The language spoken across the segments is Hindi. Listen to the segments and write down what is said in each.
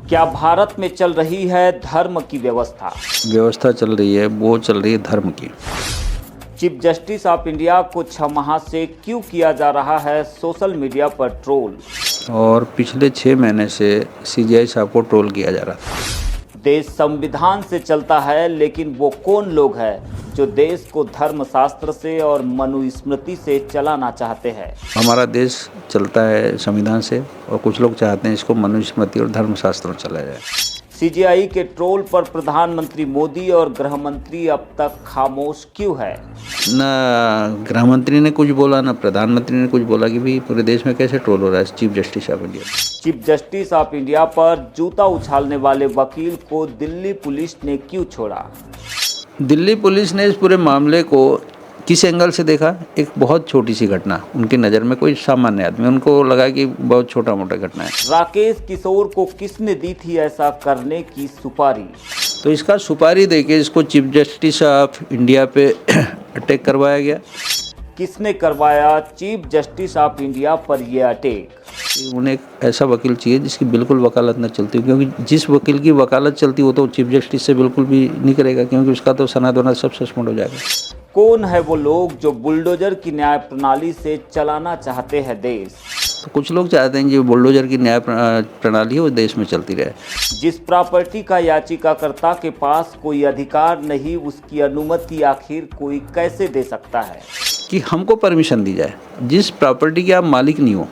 क्या भारत में चल रही है धर्म की व्यवस्था? व्यवस्था चल रही है, वो चल रही है धर्म की। चीफ जस्टिस ऑफ इंडिया को 6 माह से क्यों किया जा रहा है सोशल मीडिया पर ट्रोल? और पिछले 6 महीने से सीजीआई साहब को ट्रोल किया जा रहा था। देश संविधान से चलता है, लेकिन वो कौन लोग हैं जो देश को धर्मशास्त्र से और मनुस्मृति से चलाना चाहते हैं? हमारा देश चलता है संविधान से और कुछ लोग चाहते हैं इसको मनुस्मृति और धर्मशास्त्र में चलाया जाए। सीजीआई के ट्रोल पर प्रधानमंत्री मोदी और गृह मंत्री अब तक खामोश क्यों है? ना गृह मंत्री ने कुछ बोला, ना प्रधानमंत्री ने कुछ बोला कि भाई पूरे देश में कैसे ट्रोल हो रहा है chief justice of India. Chief justice of India पर जूता उछालने वाले वकील को दिल्ली पुलिस ने क्यों छोड़ा? दिल्ली पुलिस ने इस पूरे मामले को किस एंगल से देखा? एक बहुत छोटी सी घटना, उनकी नज़र में कोई सामान्य आदमी, उनको लगा कि बहुत छोटा मोटा घटना है। राकेश किशोर को किसने दी थी ऐसा करने की सुपारी? तो इसका सुपारी देके इसको चीफ जस्टिस ऑफ इंडिया पे अटैक करवाया गया। किसने करवाया चीफ जस्टिस ऑफ इंडिया पर यह अटैक? उन्हें एक ऐसा वकील चाहिए जिसकी बिल्कुल वकालत न चलती, क्योंकि जिस वकील की वकालत चलती वो तो चीफ जस्टिस से बिल्कुल भी नहीं करेगा, क्योंकि उसका तो सनातन सब सस्पेंड हो जाएगा। कौन है वो लोग जो बुलडोजर की न्याय प्रणाली से चलाना चाहते हैं देश? तो कुछ लोग चाहते हैं कि बुलडोजर की न्याय प्रणाली है वो देश में चलती रहे। जिस प्रॉपर्टी का याचिकाकर्ता के पास कोई अधिकार नहीं, उसकी अनुमति आखिर कोई कैसे दे सकता है? कि हमको परमिशन दी जाए। जिस प्रॉपर्टी के आप मालिक नहीं हो,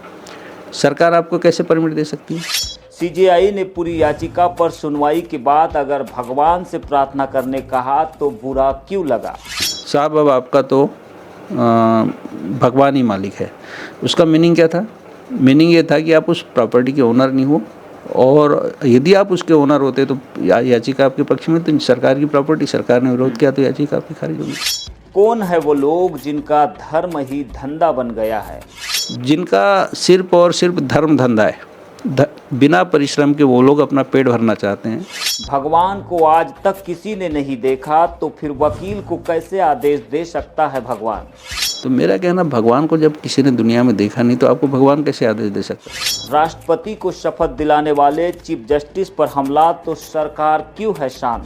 सरकार आपको कैसे परमिट दे सकती है? सीजीआई ने पूरी याचिका पर सुनवाई के बाद अगर भगवान से प्रार्थना करने कहा तो बुरा क्यों लगा? साहब अब आपका तो भगवान ही मालिक है। उसका मीनिंग क्या था? मीनिंग ये था कि आप उस प्रॉपर्टी के ओनर नहीं हो, और यदि आप उसके ओनर होते तो याचिका आपके पक्ष में, तो सरकार की प्रॉपर्टी सरकार ने विरोध किया तो याचिका आपकी खारिज होगी। कौन है वो लोग जिनका धर्म ही धंधा बन गया है? जिनका सिर्फ और सिर्फ धर्म धंधा है, बिना परिश्रम के वो लोग अपना पेट भरना चाहते हैं। भगवान को आज तक किसी ने नहीं देखा, तो फिर वकील को कैसे आदेश दे सकता है भगवान? तो मेरा कहना, भगवान को जब किसी ने दुनिया में देखा नहीं तो आपको भगवान कैसे आदेश दे सकता है? राष्ट्रपति को शपथ दिलाने वाले चीफ जस्टिस पर हमला, तो सरकार क्यों है शांत?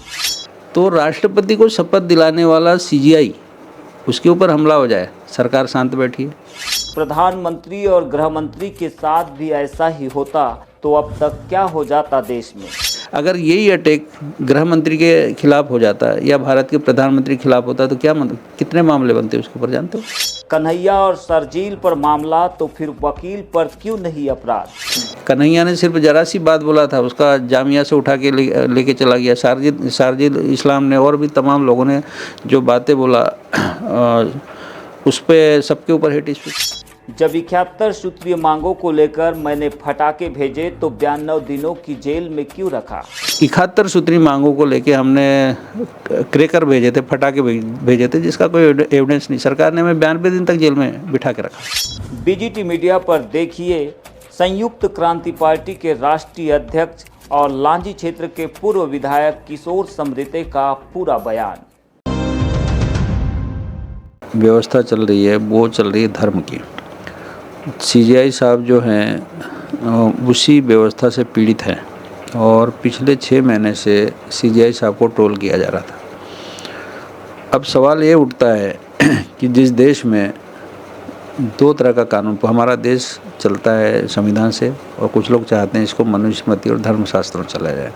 तो राष्ट्रपति को शपथ दिलाने वाला सीजीआई, उसके ऊपर हमला हो जाए, सरकार शांत बैठी है। प्रधानमंत्री और गृह मंत्री के साथ भी ऐसा ही होता तो अब तक क्या हो जाता देश में? अगर यही अटैक गृह मंत्री के खिलाफ हो जाता या भारत के प्रधानमंत्री के खिलाफ होता तो क्या कितने मामले बनते उसके ऊपर जानते हो? कन्हैया और शर्जील पर मामला, तो फिर वकील पर क्यों नहीं अपराध? कन्हैया ने सिर्फ जरा सी बात बोला था, उसका जामिया से उठा के लेके चला गया। शारजिल इस्लाम ने और भी तमाम लोगों ने जो बातें बोला, उस पर सबके ऊपर हेट स्पीच। जब 71 सूत्रीय मांगों को लेकर मैंने फटाके भेजे तो 92 दिनों की जेल में क्यों रखा? 71 सूत्रीय मांगों को लेके हमने क्रैकर भेजे थे, फटाके भेजे थे, जिसका कोई एविडेंस नहीं। सरकार ने हमें 92 दिन तक जेल में बिठा के रखा। बीजीटी मीडिया पर देखिए संयुक्त क्रांति पार्टी के राष्ट्रीय अध्यक्ष और लांजी क्षेत्र के पूर्व विधायक किशोर समृते का पूरा बयान। व्यवस्था चल रही है, वो चल रही है धर्म की। सीजीआई साहब जो हैं उसी व्यवस्था से पीड़ित हैं, और पिछले 6 महीने से सीजीआई साहब को ट्रोल किया जा रहा था। अब सवाल ये उठता है कि जिस देश में 2 तरह का कानून, हमारा देश चलता है संविधान से और कुछ लोग चाहते हैं इसको मनुस्मृति और धर्मशास्त्र में चलाया जाए।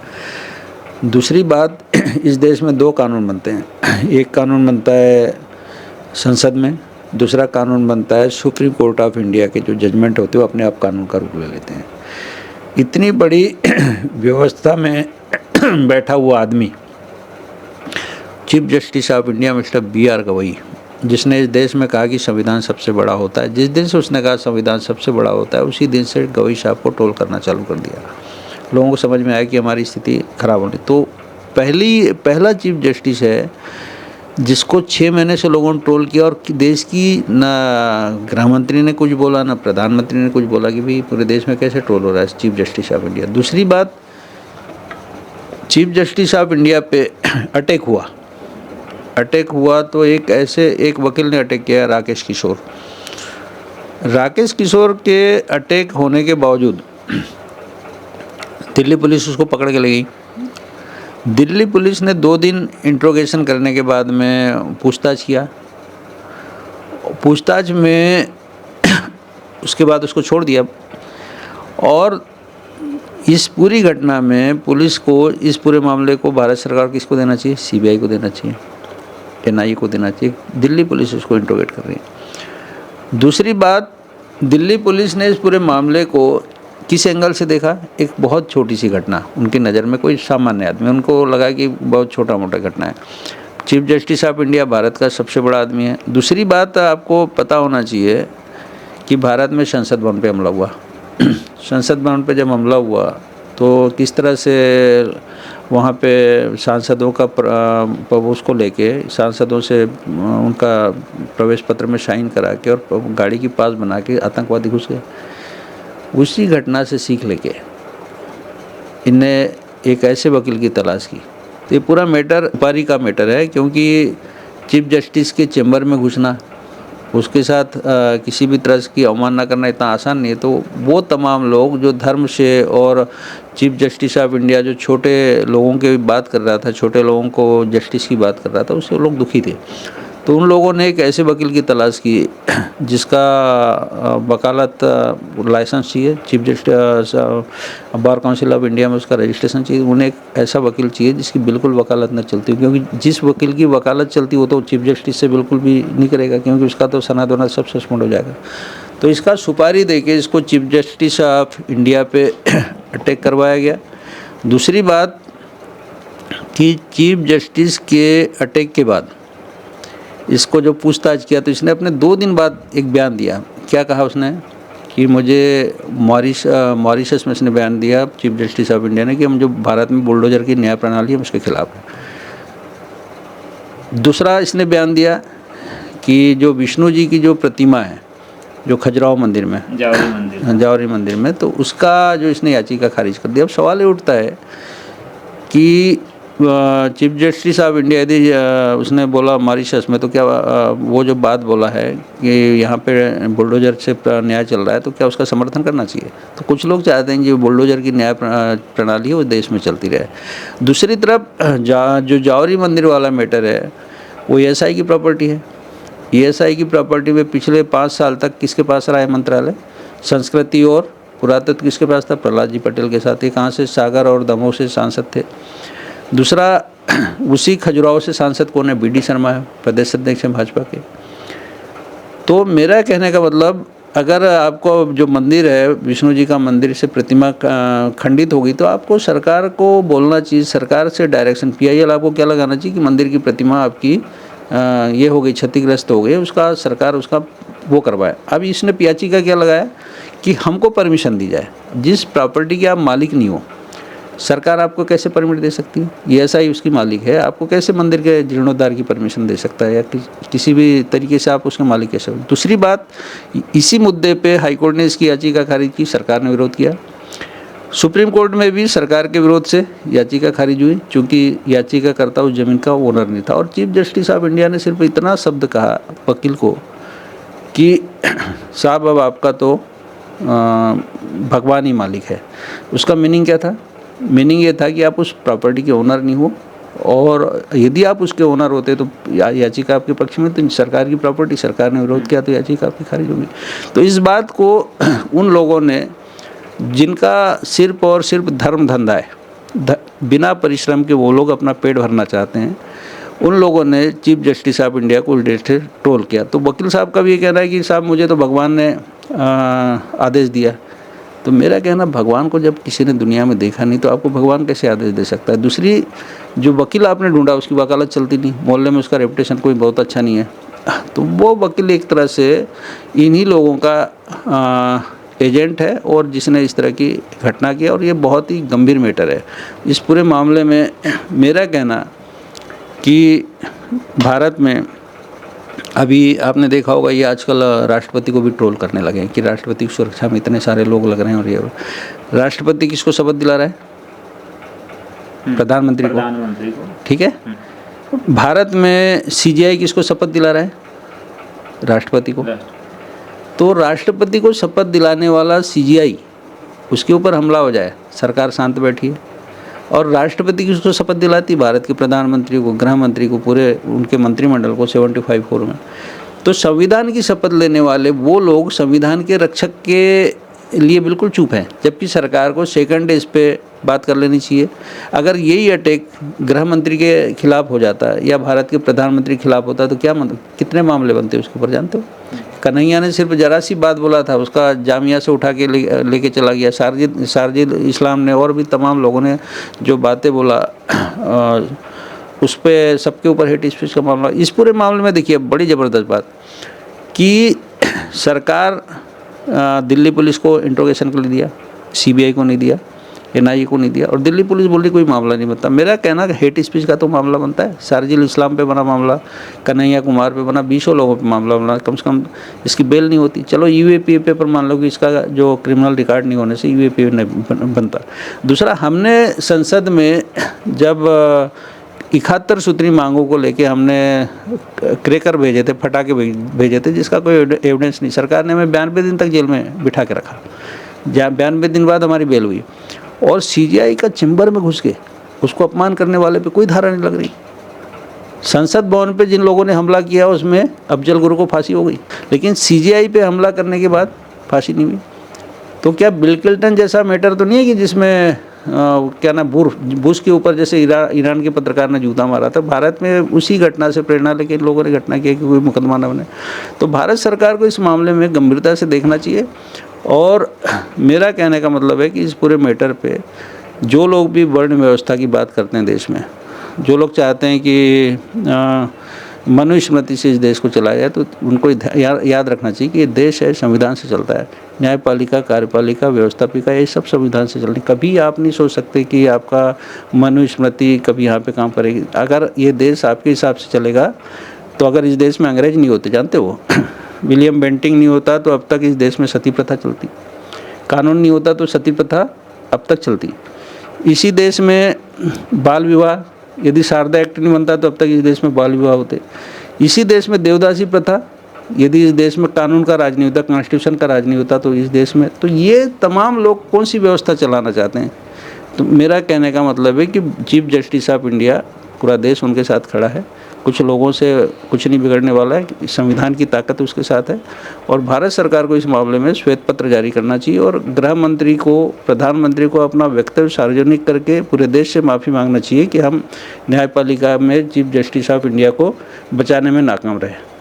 दूसरी बात, इस देश में 2 कानून बनते हैं। एक कानून बनता है संसद में, दूसरा कानून बनता है सुप्रीम कोर्ट ऑफ इंडिया के जो जजमेंट होते हैं वो अपने आप कानून का रूप ले लेते हैं। इतनी बड़ी व्यवस्था में बैठा हुआ आदमी chief justice of India mister BR Gavai, जिसने इस देश में कहा कि संविधान सबसे बड़ा होता है, जिस दिन से उसने कहा संविधान सबसे बड़ा होता है उसी दिन से गवई साहब को ट्रोल करना चालू कर दिया। लोगों को समझ में आया कि हमारी स्थिति खराब होनी। तो पहला चीफ जस्टिस है जिसको 6 महीने से लोगों ने ट्रोल किया, और देश की ना गृह मंत्री ने कुछ बोला, ना प्रधानमंत्री ने कुछ बोला कि भाई पूरे देश में कैसे ट्रोल हो रहा है चीफ जस्टिस ऑफ इंडिया। दूसरी बात, चीफ जस्टिस ऑफ इंडिया पे अटैक हुआ तो एक वकील ने अटैक किया, राकेश किशोर के अटैक होने के बावजूद दिल्ली पुलिस उसको पकड़ के ले गई। दिल्ली पुलिस ने 2 दिन इंट्रोगेशन करने के बाद में पूछताछ किया। पूछताछ में उसके बाद उसको छोड़ दिया। और इस पूरी घटना में पुलिस को, इस पूरे मामले को भारत सरकार किसको देना चाहिए? सीबीआई को देना चाहिए, एनआईए को देना चाहिए। दिल्ली पुलिस उसको इंट्रोगेट कर रही है। दूसरी बात, दिल्ली पुलिस ने इस पूरे मामले को किस एंगल से देखा? एक बहुत छोटी सी घटना, उनकी नज़र में कोई सामान्य आदमी, उनको लगा कि बहुत छोटा मोटा घटना है। Chief justice of India Bharat का सबसे बड़ा आदमी है। दूसरी बात आपको पता होना चाहिए कि भारत में संसद भवन पे हमला हुआ। संसद भवन पे जब हमला हुआ तो किस तरह से वहाँ पे सांसदों का उसको लेके सांसदों से उनका प्रवेश पत्र में साइन करा के और गाड़ी की पास बना के आतंकवादी घुस गए। उसी घटना से सीख लेके इनने एक ऐसे वकील की तलाश की। तो ये पूरा मैटर व्यापारी का मैटर है, क्योंकि चीफ जस्टिस के चैम्बर में घुसना, उसके साथ किसी भी तरह की अवमानना करना इतना आसान नहीं है। तो वो तमाम लोग जो धर्म से और चीफ जस्टिस ऑफ इंडिया जो छोटे लोगों की बात कर रहा था, छोटे लोगों को जस्टिस की बात कर रहा था, उससे लोग दुखी थे। तो उन लोगों ने एक ऐसे वकील की तलाश की जिसका वकालत लाइसेंस चाहिए, chief justice bar council of India में उसका रजिस्ट्रेशन चाहिए। उन्हें एक ऐसा वकील चाहिए जिसकी बिल्कुल वकालत न चलती हो, क्योंकि जिस वकील की वकालत चलती हो तो चीफ जस्टिस से बिल्कुल भी नहीं करेगा, क्योंकि उसका तो सनद वनद सब सस्पेंड हो जाएगा। तो इसका सुपारी देके इसको चीफ जस्टिस ऑफ इंडिया पे अटैक करवाया गया। दूसरी बात कि चीफ जस्टिस के अटैक के बाद इसको जो पूछताछ किया तो इसने अपने 2 दिन बाद एक बयान दिया। क्या कहा उसने कि मुझे मॉरिशस में इसने बयान दिया चीफ जस्टिस ऑफ इंडिया ने कि हम जो भारत में बुलडोजर की न्याय प्रणाली है उसके खिलाफ है। दूसरा इसने बयान दिया कि जो विष्णु जी की जो प्रतिमा है जो खजुराहो मंदिर में, जावरी मंदिर में, तो उसका जो इसने याचिका खारिज कर दिया। अब सवाल ये उठता है कि चीफ जस्टिस ऑफ इंडिया यदि उसने बोला मॉरिशस में, तो क्या वो जो बात बोला है कि यहाँ पे बुलडोजर से न्याय चल रहा है, तो क्या उसका समर्थन करना चाहिए? तो कुछ लोग चाहते हैं कि बुलडोजर की न्याय प्रणाली है वो देश में चलती रहे। दूसरी तरफ जो जावरी मंदिर वाला मैटर है वो ईएसआई की प्रॉपर्टी है। ईएसआई की प्रॉपर्टी में पिछले 5 साल तक किसके पास रहा है मंत्रालय? संस्कृति और पुरातत्व किसके पास था? प्रहलाद जी पटेल के साथ। ये कहाँ से? सागर और दमोह से सांसद थे। दूसरा, उसी खजुराहो से सांसद कौन है? बीडी शर्मा है, प्रदेश अध्यक्ष हैं भाजपा के। तो मेरा कहने का मतलब, अगर आपको जो मंदिर है विष्णु जी का मंदिर से प्रतिमा खंडित होगी तो आपको सरकार को बोलना चाहिए, सरकार से डायरेक्शन, पीआईएल आपको क्या लगाना चाहिए कि मंदिर की प्रतिमा आपकी ये हो गई, क्षतिग्रस्त हो गई, उसका सरकार उसका वो करवाए। अब इसने याचिका क्या लगाया कि हमको परमिशन दी जाए। जिस प्रॉपर्टी के आप मालिक नहीं हो, सरकार आपको कैसे परमिट दे सकती है? ईएसआई उसकी मालिक है, आपको कैसे मंदिर के जीर्णोद्धार की परमिशन दे सकता है, या किसी भी तरीके से आप उसके मालिक कैसे हो? दूसरी बात, इसी मुद्दे पे हाईकोर्ट ने इसकी याचिका खारिज की, सरकार ने विरोध किया। सुप्रीम कोर्ट में भी सरकार के विरोध से याचिका खारिज हुई, चूँकि याचिकाकर्ता उस जमीन का ओनर नहीं था। और चीफ जस्टिस ऑफ इंडिया ने सिर्फ इतना शब्द कहा वकील को कि साहब अब आपका तो भगवान ही मालिक है। उसका मीनिंग क्या था? मीनिंग ये था कि आप उस प्रॉपर्टी के ओनर नहीं हो, और यदि आप उसके ओनर होते तो याचिका आपके पक्ष में, तो सरकार की प्रॉपर्टी, सरकार ने विरोध किया तो याचिका आपकी खारिज होगी। तो इस बात को उन लोगों ने जिनका सिर्फ और सिर्फ धर्म धंधा है, बिना परिश्रम के वो लोग अपना पेट भरना चाहते हैं, उन लोगों ने चीफ जस्टिस ऑफ इंडिया को उल्टे से ट्रोल किया। तो वकील साहब का भी ये कहना है कि साहब मुझे तो भगवान ने आदेश दिया। तो मेरा कहना, भगवान को जब किसी ने दुनिया में देखा नहीं तो आपको भगवान कैसे आदेश दे सकता है? दूसरी, जो वकील आपने ढूंढा उसकी वकालत चलती नहीं, मोहल्ले में उसका रेपुटेशन कोई बहुत अच्छा नहीं है, तो वो वकील एक तरह से इन्हीं लोगों का एजेंट है और जिसने इस तरह की घटना की। और ये बहुत ही गंभीर मैटर है। इस पूरे मामले में मेरा कहना कि भारत में अभी आपने देखा होगा, ये आजकल राष्ट्रपति को भी ट्रोल करने लगे हैं कि राष्ट्रपति की सुरक्षा में इतने सारे लोग लग रहे हैं। और ये राष्ट्रपति किसको शपथ दिला रहा है? प्रधानमंत्री को। ठीक है। भारत में सीजीआई किसको शपथ दिला रहा है? राष्ट्रपति को। तो राष्ट्रपति को शपथ दिलाने वाला सीजीआई उसके ऊपर हमला हो जाए, सरकार शांत बैठी है। और राष्ट्रपति की उसको शपथ दिलाती, भारत के प्रधानमंत्री को, गृह मंत्री को, पूरे उनके मंत्रिमंडल को 75 में। तो संविधान की शपथ लेने वाले वो लोग संविधान के रक्षक के लिए बिल्कुल चुप हैं, जबकि सरकार को सेकंड इस पे बात कर लेनी चाहिए। अगर यही अटैक गृह मंत्री के खिलाफ हो जाता है या भारत के प्रधानमंत्री के खिलाफ होता तो क्या मतलब कितने मामले बनते उसके ऊपर, जानते हो? कन्हैया ने सिर्फ जरा सी बात बोला था, उसका जामिया से उठा के लेके चला गया। शारजिल इस्लाम ने और भी तमाम लोगों ने जो बातें बोला, उस पर सबके ऊपर हेट स्पीच का मामला। इस पूरे मामले में देखिए बड़ी ज़बरदस्त बात कि सरकार दिल्ली पुलिस को इंट्रोगेशन के लिए दिया, CBI को नहीं दिया, NIA को नहीं दिया, और दिल्ली पुलिस बोल रही कोई मामला नहीं बनता। मेरा कहना है हेट स्पीच का तो मामला बनता है। शारजिल इस्लाम पे बना मामला, कन्हैया कुमार पे बना, 20 लोगों पे मामला बना, कम से कम इसकी बेल नहीं होती। चलो UAPA पर मान लो कि इसका जो क्रिमिनल रिकॉर्ड नहीं होने से UAPA नहीं बनता। दूसरा, हमने संसद में जब 71 सूत्री मांगों को लेके हमने क्रैकर भेजे थे, फटाके भेजे थे, जिसका कोई एविडेंस नहीं। सरकार ने हमें 92 दिन तक जेल में बिठा के रखा, 92 दिन बाद हमारी बेल हुई। और CGI का चैम्बर में घुस के उसको अपमान करने वाले पे कोई धारा नहीं लग रही। संसद भवन पे जिन लोगों ने हमला किया उसमें अफजल गुरु को फांसी हो गई, लेकिन CGI पे हमला करने के बाद फांसी नहीं हुई। तो क्या बिल क्लिंटन जैसा मैटर तो नहीं है कि जिसमें क्या ना बुश के ऊपर जैसे ईरान के पत्रकार ने जूता मारा था। भारत में उसी घटना से प्रेरणा लेके लोगों ने घटना किया कि कोई मुकदमा न बने। तो भारत सरकार को इस मामले में गंभीरता से देखना चाहिए। और मेरा कहने का मतलब है कि इस पूरे मैटर पे जो लोग भी वर्ण व्यवस्था की बात करते हैं देश में, जो लोग चाहते हैं कि मनुस्मृति से इस देश को चलाया जाए, तो उनको याद रखना चाहिए कि ये देश है, संविधान से चलता है। न्यायपालिका, कार्यपालिका, व्यवस्थापिका, ये सब संविधान से चलती। कभी आप नहीं सोच सकते कि आपका मनुस्मृति कभी यहाँ पे काम करेगी। अगर ये देश आपके हिसाब से चलेगा तो अगर इस देश में अंग्रेज नहीं होते, जानते हो विलियम बेंटिंग नहीं होता तो अब तक इस देश में सती प्रथा चलती। कानून नहीं होता तो सती प्रथा अब तक चलती। इसी देश में बाल विवाह, यदि शारदा एक्ट नहीं बनता तो अब तक इस देश में बाल विवाह होते। इसी देश में देवदासी प्रथा, यदि इस देश में कानून का राज नहीं होता, कॉन्स्टिट्यूशन का राज नहीं होता तो इस देश में, तो ये तमाम लोग कौन सी व्यवस्था चलाना चाहते हैं? तो मेरा कहने का मतलब है कि चीफ जस्टिस ऑफ इंडिया, पूरा देश उनके साथ खड़ा है। कुछ लोगों से कुछ नहीं बिगड़ने वाला है, संविधान की ताकत उसके साथ है। और भारत सरकार को इस मामले में श्वेत पत्र जारी करना चाहिए और गृह मंत्री को, प्रधानमंत्री को अपना वक्तव्य सार्वजनिक करके पूरे देश से माफ़ी मांगना चाहिए कि हम न्यायपालिका में चीफ जस्टिस ऑफ इंडिया को बचाने में नाकाम रहे।